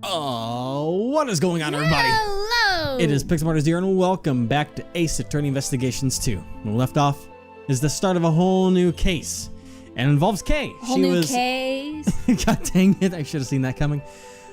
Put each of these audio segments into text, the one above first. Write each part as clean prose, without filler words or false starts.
Oh, what is going on, everybody? Hello! It is Pixelmarters here, and welcome back to Ace Attorney Investigations 2. When we left off is the start of a whole new case, and it involves Kay. Whole new case. God dang it, I should have seen that coming.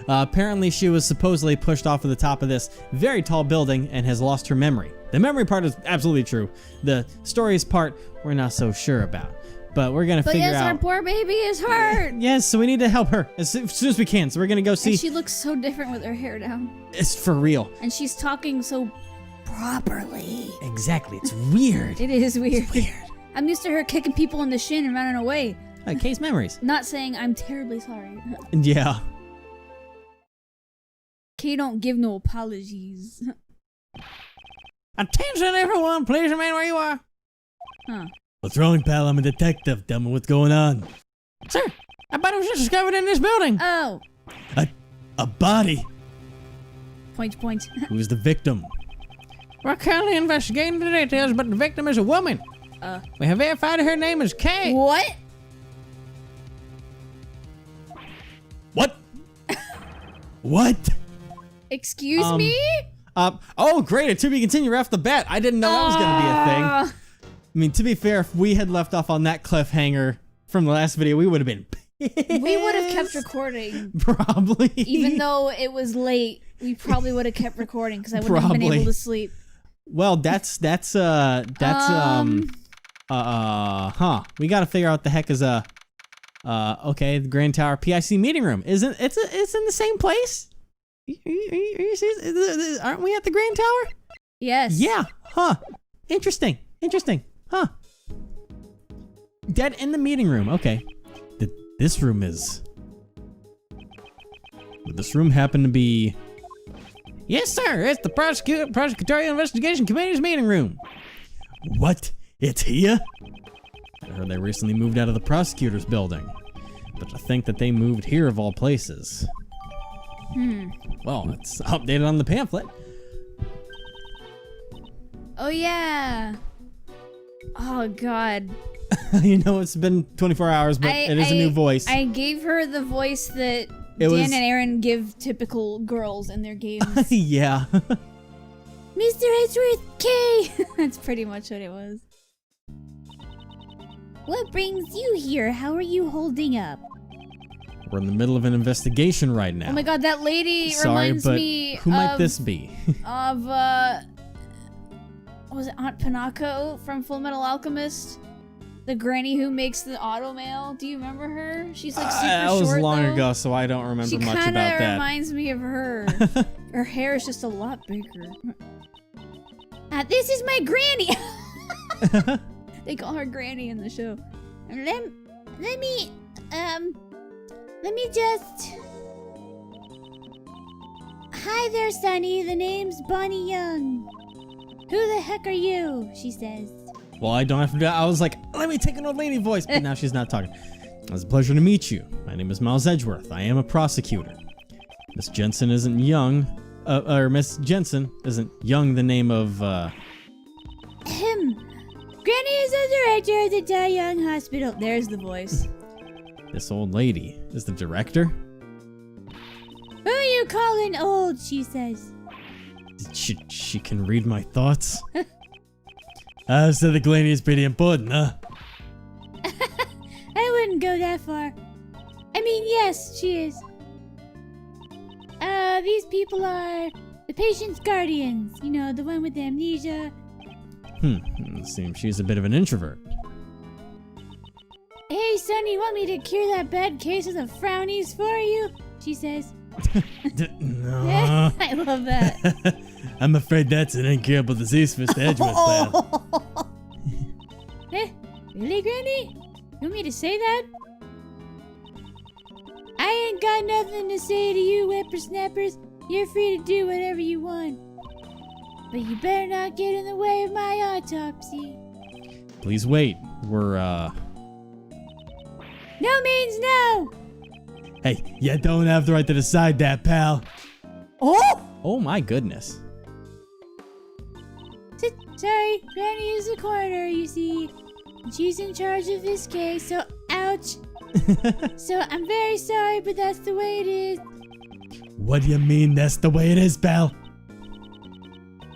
Apparently, she was supposedly pushed off of the top of this very tall building and has lost her memory. The memory part is absolutely true. The stories part, we're not so sure about. But we're gonna figure out. Our poor baby is hurt. Yes, so we need to help her as soon as we can. So we're gonna go see. And she looks so different with her hair down. It's for real. And she's talking so properly. Exactly, it's weird. It is weird. It's weird. I'm used to her kicking people in the shin and running away. Case memories. Not saying I'm terribly sorry. Yeah. Kay don't give no apologies. Attention, everyone! Please remain where you are. Huh. What's wrong, pal? I'm a detective. Tell me what's going on. Sir, a body was just discovered in this building. Oh. A body? Point. Who's the victim? We're currently investigating the details, but the victim is a woman. We have verified her name is Kay. What? What? What? Excuse me? Oh, great. A to be continued right off the bat. I didn't know that was going to be a thing. I mean, to be fair, if we had left off on that cliffhanger from the last video, we would have been pissed. We would have kept recording. Probably. Even though it was late, we probably would have kept recording because I wouldn't have been able to sleep. Well, that's We gotta figure out what the heck is okay, the Grand Tower PIC meeting room. It's in the same place? Are you serious? Aren't we at the Grand Tower? Yes. Yeah. Huh. Interesting. Huh. Dead in the meeting room. Okay. This room is... Would this room happen to be... Yes, sir. It's the Prosecutorial Investigation Committee's meeting room. What? It's here? I heard they recently moved out of the prosecutor's building. But to think that they moved here of all places. Well, it's updated on the pamphlet. Oh, yeah. Oh, God. You know, it's been 24 hours, but it is a new voice. I gave her the voice that Dan and Aaron give typical girls in their games. Yeah. Mr. Edgeworth K. That's pretty much what it was. What brings you here? How are you holding up? We're in the middle of an investigation right now. Oh my God, that lady reminds me who might this be? Of, was it Aunt Pinako from Full Metal Alchemist? The granny who makes the auto mail. Do you remember her? She's like super short. That was long ago, so I don't remember much about that. She kind of reminds me of her. Her hair is just a lot bigger. This is my granny. They call her Granny in the show. Let me just... Hi there, Sonny. The name's Bonnie Young. Who the heck are you? She says. Well, I don't have to do that. I was like, let me take an old lady voice, but now she's not talking. It's a pleasure to meet you. My name is Miles Edgeworth. I am a prosecutor. Miss Jensen isn't young, or Miss Jensen isn't Young the name of, Granny is the director of the Da Young Hospital. There's the voice. This old lady is the director? Who are you calling old, she says. She can read my thoughts? So the lady is pretty important, huh? I wouldn't go that far. I mean, yes, she is. These people are the patient's guardians. You know, the one with the amnesia. It seems she's a bit of an introvert. Hey, Sonny, you want me to cure that bad case of the frownies for you? She says. No. I love that. I'm afraid that's an incurable disease, Mr. Edgeworth, pal. Really, Granny? You want me to say that? I ain't got nothing to say to you, whippersnappers. You're free to do whatever you want. But you better not get in the way of my autopsy. Please wait. We're, No means no! Hey, you don't have the right to decide that, pal. Oh my goodness. Sorry, Granny is the coroner, you see. She's in charge of this case, so ouch. So I'm very sorry, but that's the way it is. What do you mean that's the way it is, pal?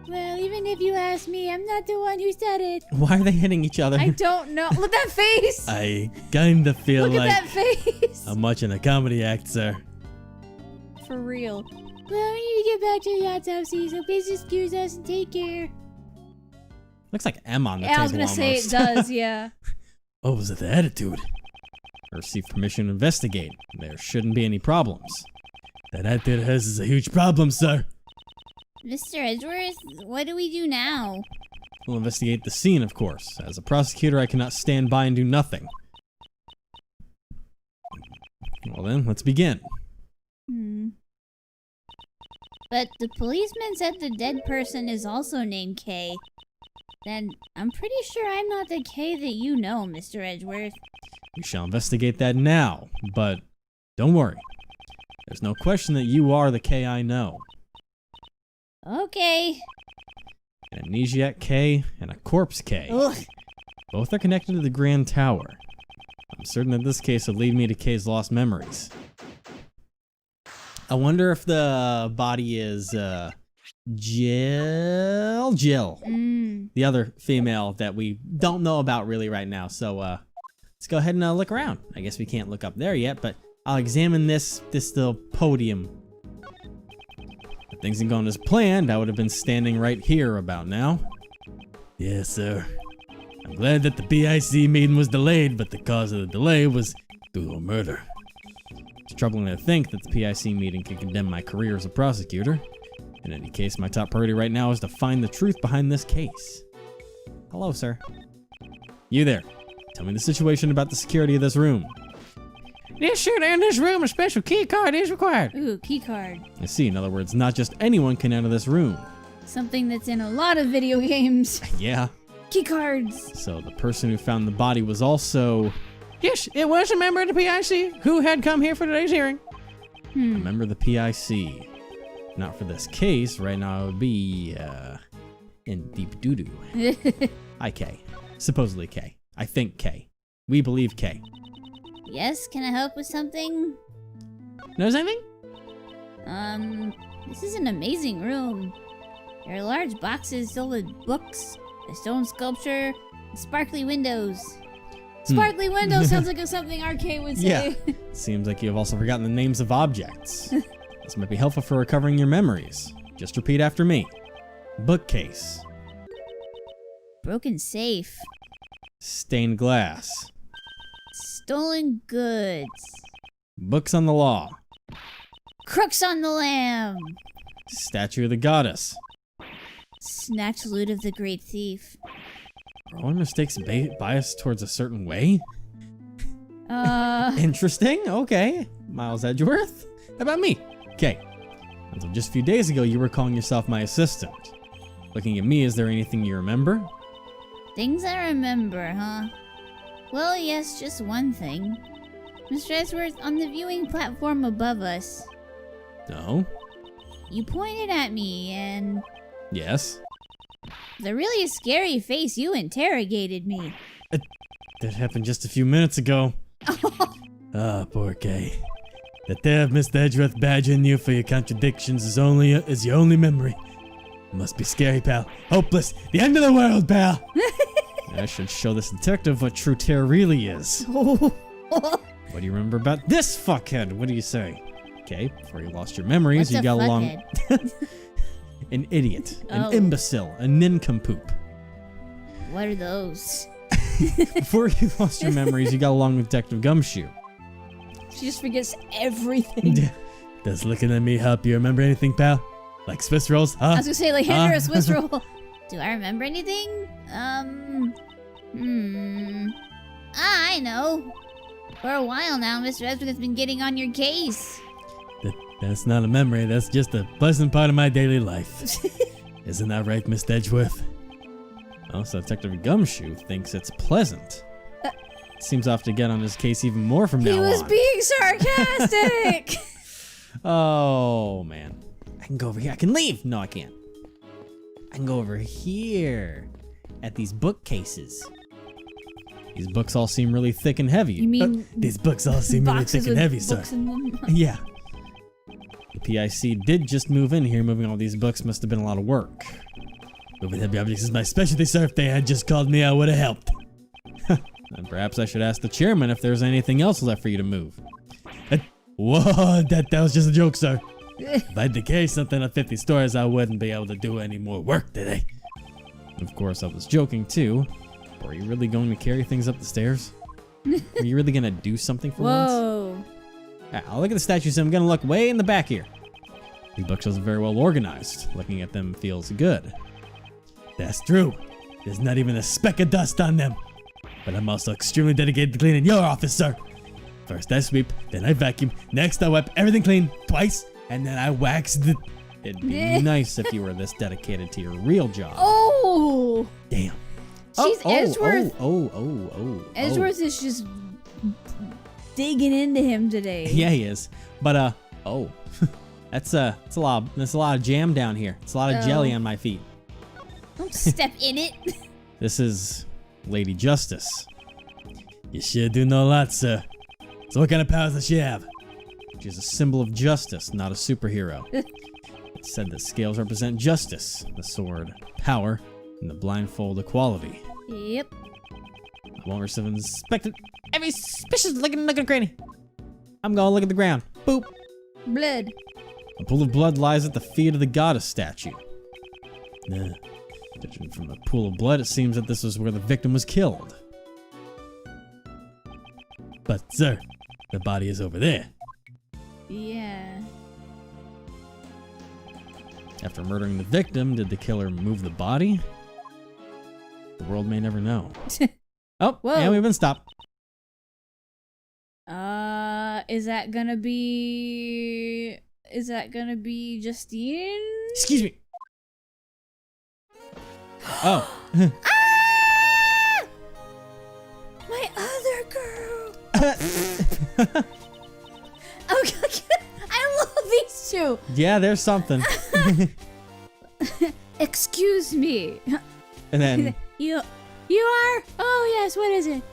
Well, even if you ask me, I'm not the one who said it. Why are they hitting each other? I don't know. Look at that face. I kinda feel Look like at that face. I'm watching a comedy act, sir. For real. Well, we need to get back to the autopsy, so please excuse us and take care. Looks like M on the Yeah, table I was gonna say it almost. does, yeah. What was it, the attitude? I received permission to investigate. There shouldn't be any problems. That attitude of his is a huge problem, sir. Mr. Edgeworth, what do we do now? We'll investigate the scene, of course. As a prosecutor, I cannot stand by and do nothing. Well then, let's begin. But the policeman said the dead person is also named K. Then I'm pretty sure I'm not the K that you know, Mr. Edgeworth. We shall investigate that now, but don't worry. There's no question that you are the K I know. Okay. An amnesiac K and a corpse K. Ugh. Both are connected to the Grand Tower. I'm certain that this case will lead me to K's lost memories. I wonder if the body is Jill. The other female that we don't know about really right now. So let's go ahead and look around. I guess we can't look up there yet, but I'll examine this little podium. If things had gone as planned, I would have been standing right here about now. Yes, sir. I'm glad that the PIC meeting was delayed, but the cause of the delay was due to a murder. It's troubling to think that the PIC meeting could condemn my career as a prosecutor. In any case, my top priority right now is to find the truth behind this case. Hello, sir. You there. Tell me the situation about the security of this room. Yes, sir, in this room, a special key card is required. Ooh, key card. I see, in other words, not just anyone can enter this room. Something that's in a lot of video games. Yeah. Key cards. So the person who found the body was also... Yes, it was a member of the PIC who had come here for today's hearing. A member of the PIC. Not for this case. Right now it would be, in deep doo-doo. Hi, K. Supposedly K. I think K. We believe K. Yes, can I help with something? Knows anything? This is an amazing room. There are large boxes filled with books, a stone sculpture, and sparkly windows. Sparkly windows sounds like something RK would say. Yeah. Seems like you have also forgotten the names of objects. This might be helpful for recovering your memories. Just repeat after me. Bookcase. Broken safe. Stained glass. Stolen goods. Books on the law. Crooks on the lamb. Statue of the goddess. Snatch loot of the great thief. Are all mistakes biased towards a certain way? Interesting. Okay. Miles Edgeworth. How about me? Okay. Until just a few days ago, you were calling yourself my assistant. Looking at me, is there anything you remember? Things I remember, huh? Well, yes, just one thing. Mr. Edgeworth, on the viewing platform above us, No. you pointed at me and... Yes. With a really scary face, you interrogated me. That happened just a few minutes ago. Ah, poor Kay. The day of Mr. Edgeworth badgering you for your contradictions is your only memory. It must be scary, pal. Hopeless. The end of the world, pal. I should show this detective what true terror really is. What do you remember about this fuckhead? What do you say? Okay, before you lost your memories, What's you a got along... fuckhead? An idiot, an Oh. imbecile, a nincompoop. What are those? Before you lost your memories, you got along with Detective Gumshoe. She just forgets everything. Does looking at me help you remember anything, pal? Like Swiss rolls, huh? I was gonna say, like, hand her a Swiss roll. Do I remember anything? I know. For a while now, Mr. Edgeworth has been getting on your case. That's not a memory, that's just a pleasant part of my daily life. Isn't that right, Miss Edgeworth? Also, Detective Gumshoe thinks it's pleasant. Seems off to get on his case even more from now on. He was being sarcastic! Oh, man. I can go over here. I can leave! No, I can't. I can go over here at these bookcases. These books all seem really thick and heavy. You mean these books all seem really thick and heavy, sir. Books in them? Yeah. The PIC did just move in here. Moving all these books must have been a lot of work. Moving heavy objects is my specialty, sir. If they had just called me, I would have helped. And perhaps I should ask the chairman if there's anything else left for you to move. Whoa, that was just a joke, sir. If I had to carry something up 50 stories, I wouldn't be able to do any more work today. Of course, I was joking too. But are you really going to carry things up the stairs? Are you really going to do something for once? Whoa. I'll look at the statues and I'm going to look way in the back here. These bookshelves are very well organized. Looking at them feels good. That's true. There's not even a speck of dust on them. But I'm also extremely dedicated to cleaning your office, sir. First I sweep, then I vacuum. Next I wipe everything clean twice, and then I wax the... It'd be nice if you were this dedicated to your real job. Oh! Damn. She's Edgeworth. Edgeworth is just digging into him today. Yeah, he is. But that's a lot of jam down here. It's a lot of jelly on my feet. Don't step in it. This is Lady Justice. You sure do know a lot, sir. So what kind of powers does she have? She's a symbol of justice, not a superhero. It's said that scales represent justice, the sword, power, and the blindfold equality. Yep. I won't receive inspected every suspicious looking granny. I'm gonna look at the ground. Boop. Blood. A pool of blood lies at the feet of the goddess statue. Judging from the pool of blood, it seems that this was where the victim was killed. But, sir, the body is over there. Yeah. After murdering the victim, did the killer move the body? The world may never know. Oh, whoa. And we've been stopped. Is that gonna be Justine? Excuse me. Oh. Ah! My other girl. Okay, I love these two. Yeah, there's something. Excuse me. And then You are? Oh yes, what is it?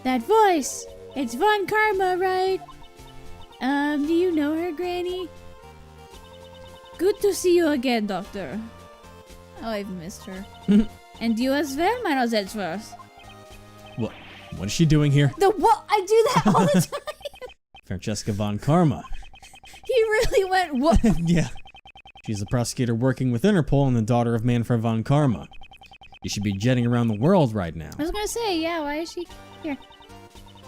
That voice. It's Von Karma, right? Do you know her, Granny? Good to see you again, Doctor. Oh, I've missed her. And you as well, Manos Edgeworth. what is she doing here? The what? I do that all the time. Franizska von Karma. He really went what? Yeah. She's a prosecutor working with Interpol and the daughter of Manfred von Karma. You should be jetting around the world right now. I was gonna say, yeah, why is she here?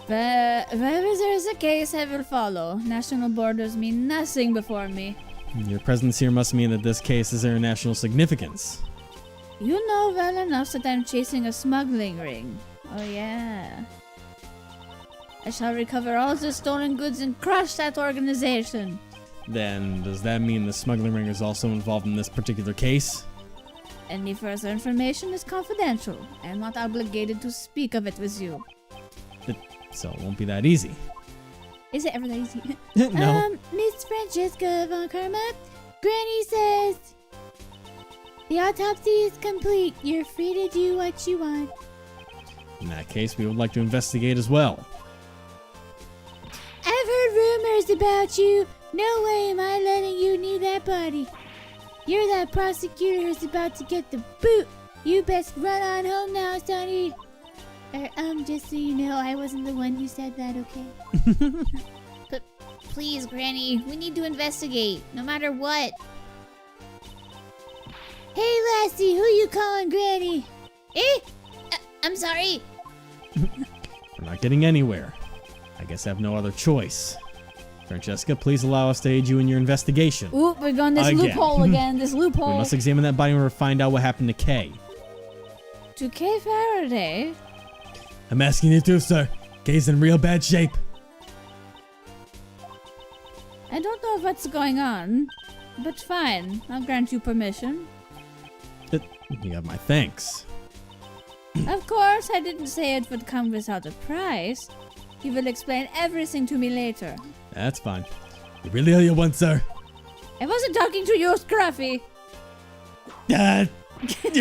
Wherever there is a case, I will follow. National borders mean nothing before me. Your presence here must mean that this case is international significance. You know well enough that I'm chasing a smuggling ring. Oh yeah. I shall recover all the stolen goods and crush that organization. Then, does that mean the smuggling ring is also involved in this particular case? Any further information is confidential. I am not obligated to speak of it with you. So it won't be that easy. Is it ever that easy? No. Miss Franizska von Karma, Granny says the autopsy is complete. You're free to do what you want. In that case, we would like to investigate as well. I've heard rumors about you. No way am I letting you near that body. You're that prosecutor who's about to get the boot. You best run on home now, Sonny. Just so you know, I wasn't the one who said that, okay? But please, Granny, we need to investigate, no matter what. Hey, lassie, who you calling Granny? I'm sorry. We're not getting anywhere. I guess I have no other choice. Franizska, please allow us to aid you in your investigation. Oop, we're going this loophole again, this loophole. We must examine that body in order to find out what happened to Kay. To Kay Faraday? I'm asking you to, sir. Kay's in real bad shape. I don't know what's going on, but fine. I'll grant you permission. You have my thanks. Of course, I didn't say it would come without a price. You will explain everything to me later. That's fine. You really owe you one, sir. I wasn't talking to you, Scruffy.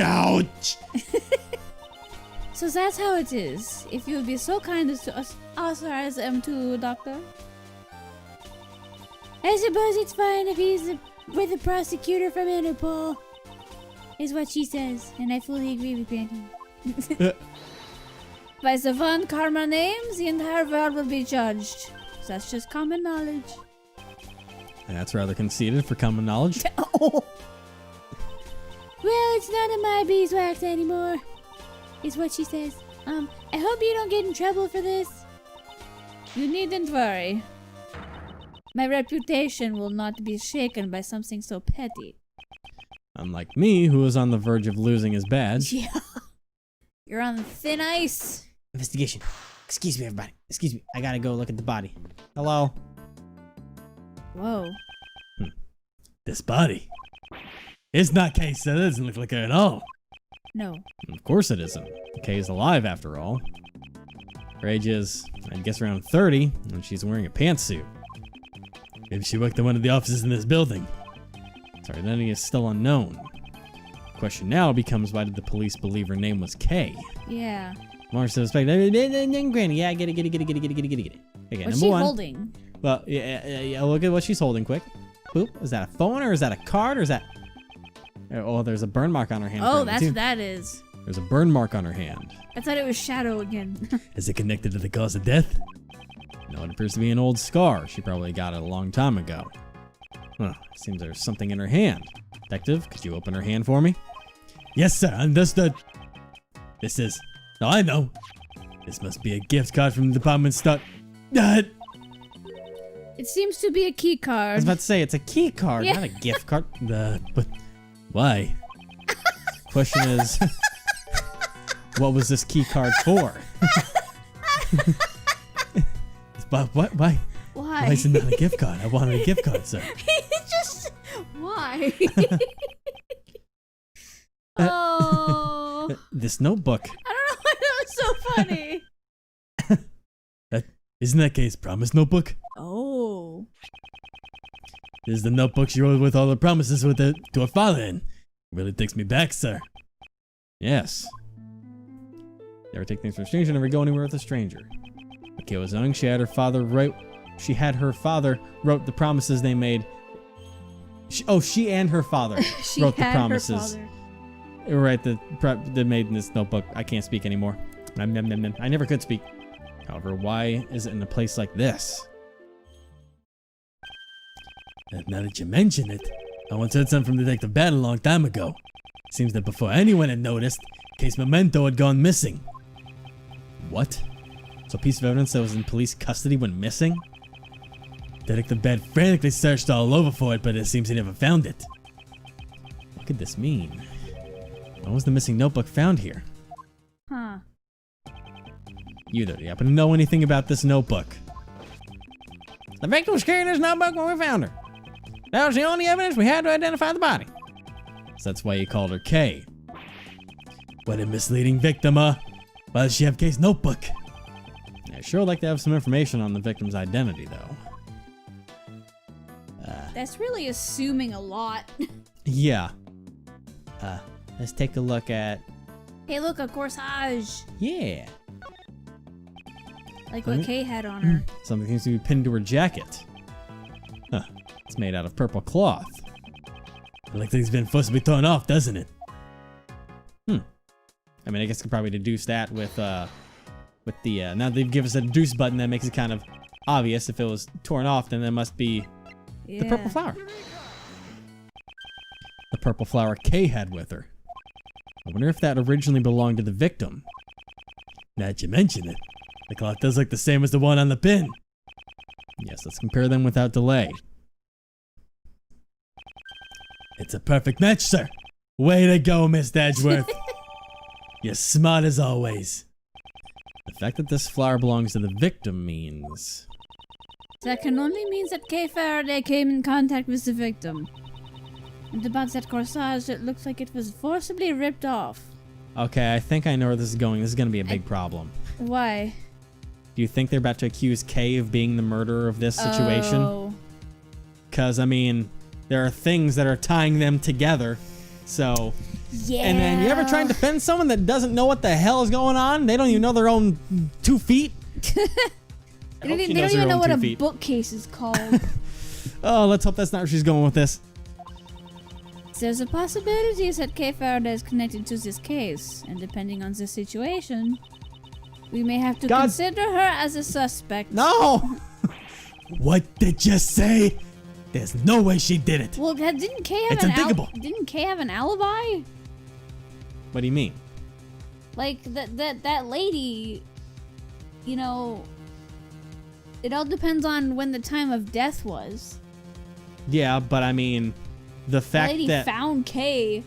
Ouch! So that's how it is. If you'll be so kind as to authorize them to, Doctor. I suppose it's fine if he's with a prosecutor from Interpol, is what she says, and I fully agree with Granny. By the von Karma names, the entire world will be judged. That's just common knowledge. That's rather conceited for common knowledge. Oh. Well, it's none of my beeswax anymore, is what she says. I hope you don't get in trouble for this. You needn't worry. My reputation will not be shaken by something so petty. Unlike me, who is on the verge of losing his badge. Yeah. You're on thin ice. Investigation. Excuse me, everybody. Excuse me. I gotta go look at the body. Hello? Whoa. This body. It's not Kay, so that doesn't look like her at all. No. Of course it isn't. Kay is alive after all. Her age is, I guess, around 30, and she's wearing a pantsuit. Maybe she worked in one of the offices in this building. Her identity is still unknown. The question now becomes, why did the police believe her name was Kay? Yeah. More suspect. Granny, yeah, get it. Okay, What's she holding? Well, yeah, look at what she's holding quick. Boop. Is that a phone or is that a card or is that... Oh, there's a burn mark on her hand. Oh, that's what that is. There's a burn mark on her hand. I thought it was Shadow again. Is it connected to the cause of death? No, it appears to be an old scar. She probably got it a long time ago. Huh, seems there's something in her hand. Detective, could you open her hand for me? Yes, sir, understood. This is... No, I know. This must be a gift card from the department store. It seems to be a key I card. was about to say, it's a key card, Yeah. not a gift card. But why? Question is, what was this key card for? But what? Why? Why? Why is it not a gift card? I wanted a gift card, sir. Just... Why? Oh. This notebook. I don't know why that was so funny. Isn't that Kay's promise notebook? Oh. This is the notebook she wrote with all the promises to her father in. It really takes me back, sir. Yes. Never take things from a stranger, never go anywhere with a stranger. When Kay was young, she had her father wrote the promises they made. She and her father She wrote the had promises. her Right, they made in this notebook. I can't speak anymore. I never could speak. However, why is it in a place like this? Now that you mention it, I once heard something from Detective Bat a long time ago. It seems that before anyone had noticed, Kay's memento had gone missing. What? So a piece of evidence that was in police custody went missing? Detective Bat frantically searched all over for it, but it seems he never found it. What could this mean? When was the missing notebook found here? Huh. You happen to know anything about this notebook? The victim was carrying this notebook when we found her. That was the only evidence we had to identify the body. So that's why you called her Kay. What a misleading victim, Why does she have Kay's notebook? I sure would like to have some information on the victim's identity, though. That's really assuming a lot. Yeah. Let's take a look at... Hey, look, a corsage. Yeah. Like what Kay had on her. Something seems to be pinned to her jacket. Huh. It's made out of purple cloth. It looks like it's been forced to be torn off, doesn't it? I mean, I guess I could probably deduce that with the, now they've given us a deduce button that makes it kind of obvious. If it was torn off, then there must be the purple flower. The purple flower Kay had with her. I wonder if that originally belonged to the victim. Now that you mention it, the cloth does look the same as the one on the pin. Yes, let's compare them without delay. It's a perfect match, sir. Way to go, Miss Edgeworth. You're smart as always. The fact that this flower belongs to the victim means... That can only mean that Kay Faraday came in contact with the victim. And about that corsage, it looks like it was forcibly ripped off. Okay, I think I know where this is going. This is going to be a big problem. Why? Do you think they're about to accuse Kay of being the murderer of this situation? Because, I mean, there are things that are tying them together. So... Yeah. And then you ever try and defend someone that doesn't know what the hell is going on? They don't even know their own 2 feet? They don't even know what a bookcase is called. Oh, let's hope that's not where she's going with this. There's a possibility that Kay Faraday is connected to this case, and depending on the situation, we may have to consider her as a suspect. No! What did you say? There's no way she did it. Well, didn't Kay have Didn't Kay have an alibi? What do you mean? Like that lady, you know, it all depends on when the time of death was. Yeah, but I mean, the fact the lady that found Kay,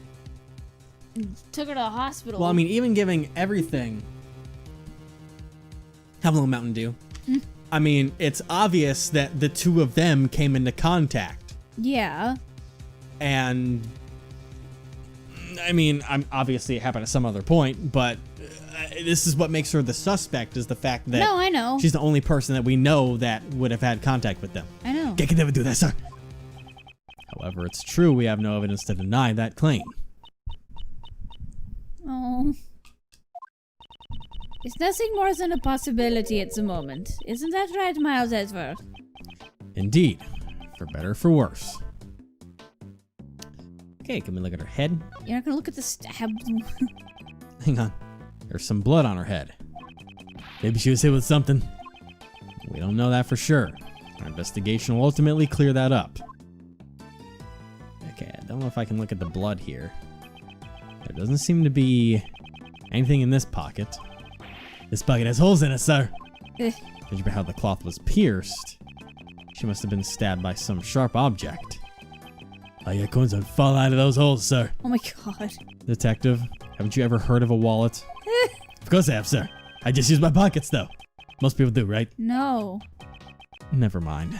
took her to the hospital. Well, I mean, even giving everything. Have a little Mountain Dew. I mean, it's obvious that the two of them came into contact. Yeah. And I mean, obviously it happened at some other point, but this is what makes her the suspect, is the fact that no, I know. She's the only person that we know that would have had contact with them. I know. They can never do that, sir. However, it's true we have no evidence to deny that claim. Oh. It's nothing more than a possibility at the moment. Isn't that right, Miles Edgeworth? Indeed. For better or for worse. Okay, can we look at her head? You're not gonna look at the stab. Hang on. There's some blood on her head. Maybe she was hit with something. We don't know that for sure. Our investigation will ultimately clear that up. Okay, I don't know if I can look at the blood here. There doesn't seem to be anything in this pocket. This pocket has holes in it, sir. Judging by how the cloth was pierced, she must have been stabbed by some sharp object. All your coins would fall out of those holes, sir. Oh my god. Detective, haven't you ever heard of a wallet? Of course I have, sir. I just use my pockets, though. Most people do, right? No. Never mind.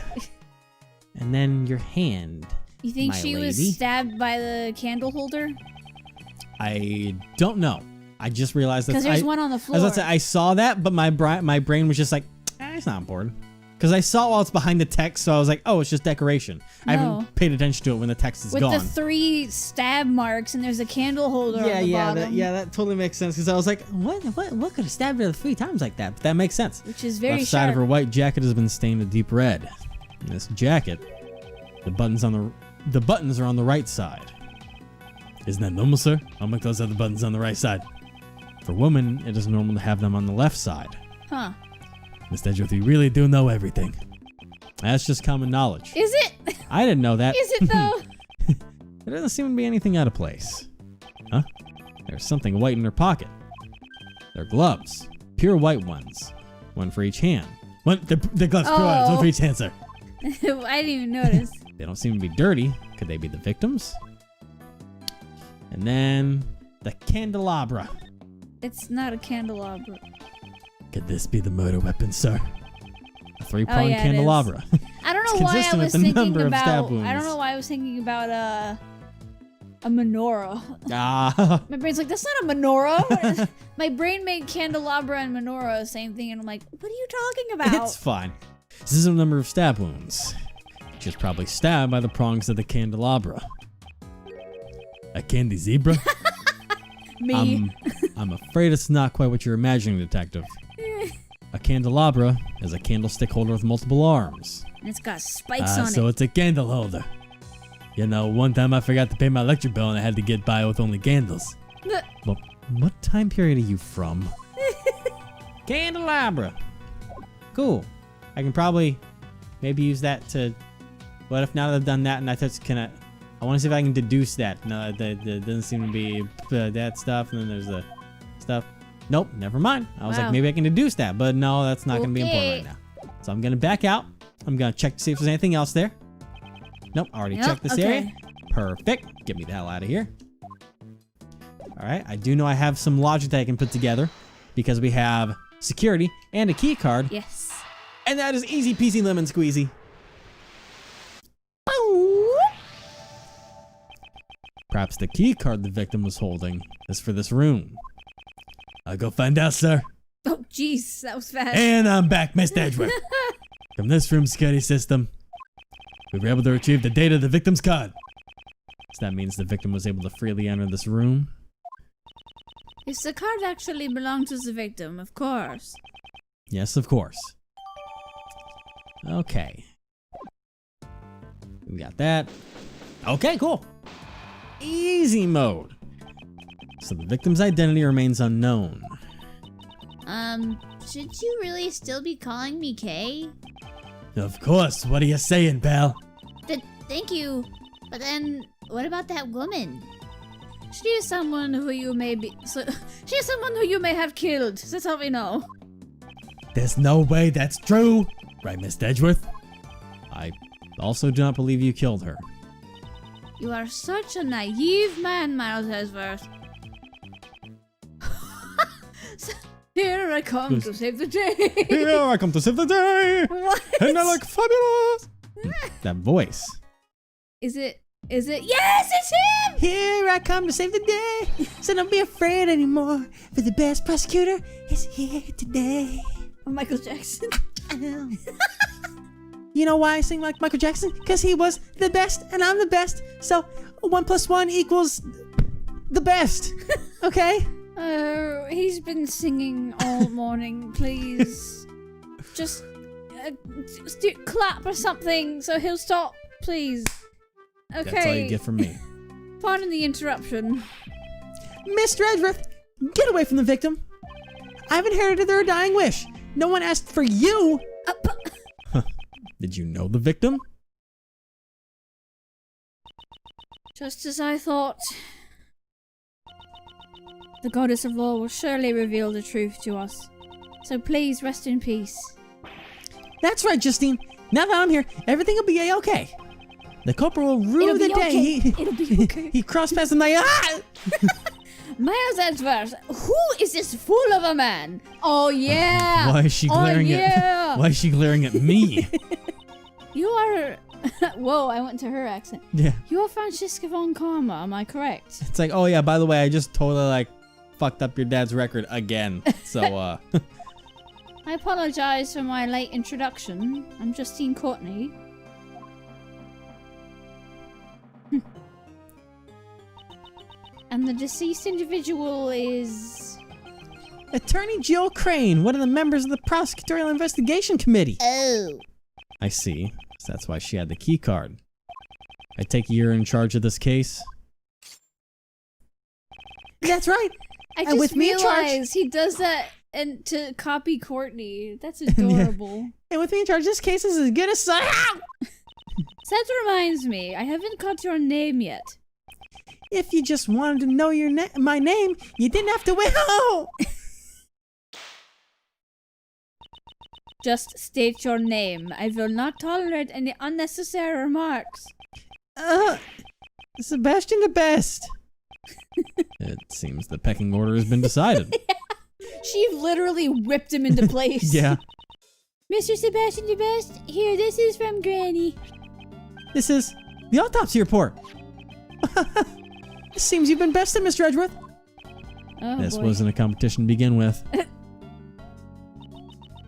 And then your hand. You think she was stabbed by the candle holder? I don't know. I just realized that. Because there's one on the floor. I saw that, but my brain was just like, it's not important. Because I saw it while it's behind the text, so I was like, oh, it's just decoration. No. I haven't paid attention to it when the text is gone. With the 3 stab marks, and there's a candle holder on the bottom. That totally makes sense. Because I was like, what could have stabbed her 3 times like that? But that makes sense. Which is very Left side of her white jacket has been stained a deep red. In this jacket, the buttons are on the right side. Isn't that normal, sir? I'll make those other buttons on the right side. For women, it is normal to have them on the left side. Huh. Miss Edgeworth, you really do know everything. That's just common knowledge. Is it? I didn't know that. Is it, though? There doesn't seem to be anything out of place. Huh? There's something white in her pocket. They're gloves. Pure white ones. One for each hand. The gloves, pure ones. One for each hand, sir. I didn't even notice. They don't seem to be dirty. Could they be the victims? And then the candelabra. It's not a candelabra. Could this be the murder weapon, sir? A 3-pronged candelabra. I don't know why I was thinking about. I don't know why I was thinking about a menorah. My brain's like, that's not a menorah. My brain made candelabra and menorah same thing, and I'm like, what are you talking about? It's fine. This is a number of stab wounds. She was probably stabbed by the prongs of the candelabra. A candy zebra? Me. I'm afraid it's not quite what you're imagining, Detective. A candelabra is a candlestick holder with multiple arms. And it's got spikes on it. So it's a candle holder. You know, one time I forgot to pay my electric bill and I had to get by with only candles. Well, what time period are you from? Candelabra. Cool. I can probably maybe use that to... What if now that I've done that and I touch... I want to see if I can deduce that. No, there doesn't seem to be that stuff, and then there's the stuff. Nope, never mind. I was like, maybe I can deduce that, but no, that's not going to be important right now. So I'm going to back out. I'm going to check to see if there's anything else there. Nope, already checked this area. Perfect. Get me the hell out of here. All right, I do know I have some logic that I can put together because we have security and a key card. Yes. And that is easy peasy lemon squeezy. Perhaps the key card the victim was holding is for this room. I'll go find out, sir. Oh, jeez, that was fast. And I'm back, Miss Edgeworth. From this room's security system, we were able to retrieve the data of the victim's card. So that means the victim was able to freely enter this room. If the card actually belonged to the victim, of course. Yes, of course. Okay. We got that. Okay, cool. Easy mode. So the victim's identity remains unknown. Should you really still be calling me Kay? Of course. What are you saying, pal? Thank you. But then, what about that woman? She is someone who you may be. She is someone who you may have killed. That's how we know. There's no way that's true. Right, Miss Edgeworth? I also do not believe you killed her. You are such a naive man, Miles Edgeworth. Here I come to save the day. Here I come to save the day. What? And I look fabulous. That voice. Is it? Yes, it's him! Here I come to save the day. So don't be afraid anymore. For the best prosecutor is here today. Michael Jackson. You know why I sing like Michael Jackson? Because he was the best and I'm the best. So 1 + 1 equals the best. Okay? He's been singing all morning. Please. Just clap or something so he'll stop, please. Okay. That's all you get from me. Pardon the interruption. Mr. Edgeworth, get away from the victim. I've inherited their dying wish. No one asked for you. Did you know the victim? Just as I thought. The goddess of law will surely reveal the truth to us. So please rest in peace. That's right, Justine. Now that I'm here, everything will be a-okay. The culprit will rue the day It'll be okay. he crossed past the night. Miles Edgeworth, who is this fool of a man? Oh yeah. Why is she glaring at? Why is she glaring at me? You are. Whoa! I went to her accent. Yeah. You are Franizska von Karma. Am I correct? It's like, oh yeah. By the way, I just totally fucked up your dad's record again. So I apologize for my late introduction. I'm Justine Courtney. And the deceased individual is... Attorney Jill Crane, one of the members of the Prosecutorial Investigation Committee. Oh. I see. So that's why she had the key card. I take it you're in charge of this case? That's right. I just realized he does that and to copy Courtney. That's adorable. And with me in charge, this case is as good as... That reminds me, I haven't got your name yet. If you just wanted to know my name, you didn't have to wait. Oh! Just state your name. I will not tolerate any unnecessary remarks. Sebastian the Best. It seems the pecking order has been decided. She literally whipped him into place. Yeah. Mr. Sebastian the Best, here, this is from Granny. This is the autopsy report. It seems you've been bested, Mr. Edgeworth. Oh, this boy. wasn't a competition to begin with.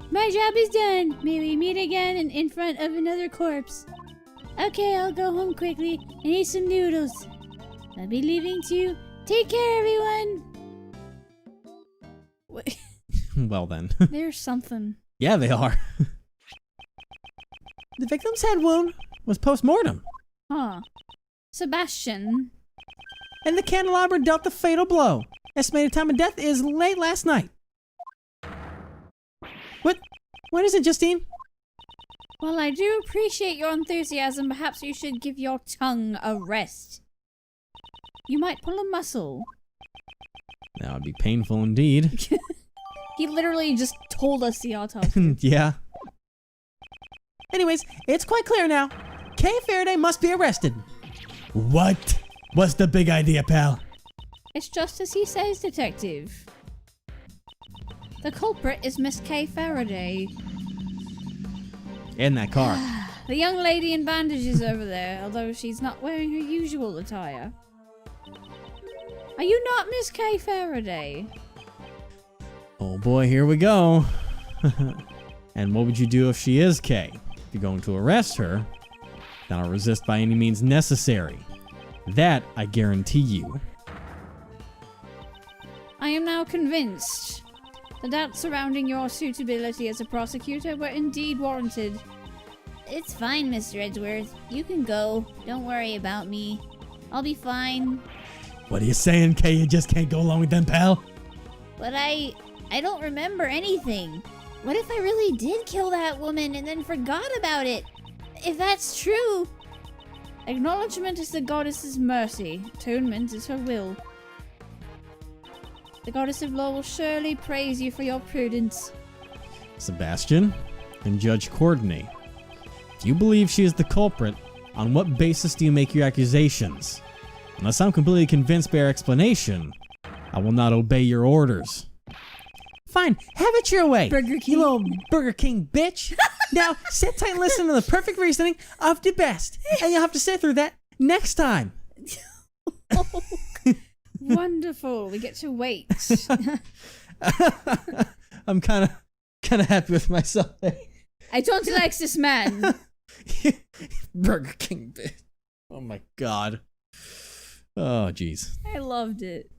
My job is done. May we meet again in front of another corpse. Okay, I'll go home quickly and eat some noodles. I'll be leaving too. Take care, everyone. Wait. Well then. There's something. Yeah, they are. The victim's head wound was post-mortem. Huh. Sebastian. And the candelabra dealt the fatal blow. Estimated time of death is late last night. What is it, Justine? While I do appreciate your enthusiasm, perhaps you should give your tongue a rest. You might pull a muscle. That would be painful indeed. He literally just told us the autopsy. Yeah. Anyways, it's quite clear now. Kay Faraday must be arrested. What? What's the big idea, pal? It's just as he says, Detective. The culprit is Miss Kay Faraday. In that car. The young lady in bandages over there, although she's not wearing her usual attire. Are you not Miss Kay Faraday? Oh boy, here we go. And what would you do if she is Kay? If you're going to arrest her, then I'll resist by any means necessary. That I guarantee you. I am now convinced. The doubts surrounding your suitability as a prosecutor were indeed warranted. It's fine, Mr. Edgeworth. You can go. Don't worry about me. I'll be fine. What are you saying, Kay? You just can't go along with them, pal? But I don't remember anything. What if I really did kill that woman and then forgot about it? If that's true... Acknowledgement is the goddess's mercy. Atonement is her will. The goddess of law will surely praise you for your prudence. Sebastian and Judge Courtney, if you believe she is the culprit, on what basis do you make your accusations? Unless I'm completely convinced by your explanation, I will not obey your orders. Fine, have it your way, Burger King. you little Burger King bitch. Now, sit tight and listen to the perfect reasoning of the best, and you'll have to sit through that next time. Oh, wonderful. We get to wait. I'm kind of happy with myself. I don't like this man. Burger King bitch. Oh my god. Oh jeez. I loved it.